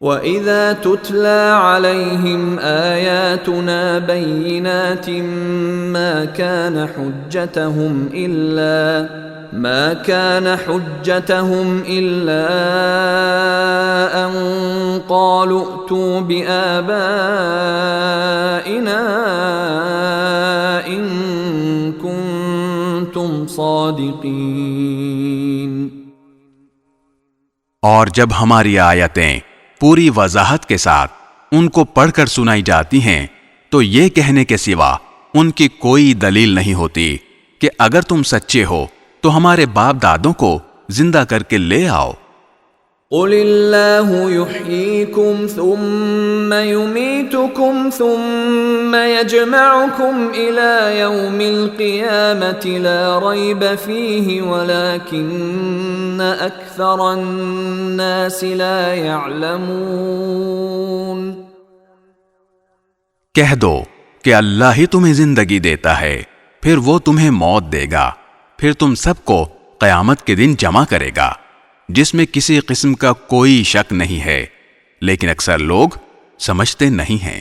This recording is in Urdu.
وَإِذَا تُتْلَى عَلَيْهِمْ آيَاتُنَا بَيِّنَاتٍ مَا كَانَ حُجَّتَهُمْ إِلَّا أَن قَالُوا ائْتُوا بِآبَائِنَا إِن كُنتُمْ صَادِقِينَ۔ اور جب ہماری آیتیں پوری وضاحت کے ساتھ ان کو پڑھ کر سنائی جاتی ہیں تو یہ کہنے کے سوا ان کی کوئی دلیل نہیں ہوتی کہ اگر تم سچے ہو تو ہمارے باپ دادوں کو زندہ کر کے لے آؤ۔ قُلِ اللَّهُ يُحْيِيكُمْ ثُمَّ يُمِيتُكُمْ ثُمَّ يَجْمَعُكُمْ إِلَى يَوْمِ الْقِيَامَةِ لَا رَيْبَ فِيهِ وَلَكِنَّ أَكْثَرَ النَّاسِ لَا يَعْلَمُونَ۔ کہہ دو کہ اللہ ہی تمہیں زندگی دیتا ہے، پھر وہ تمہیں موت دے گا، پھر تم سب کو قیامت کے دن جمع کرے گا، جس میں کسی قسم کا کوئی شک نہیں ہے، لیکن اکثر لوگ سمجھتے نہیں ہیں۔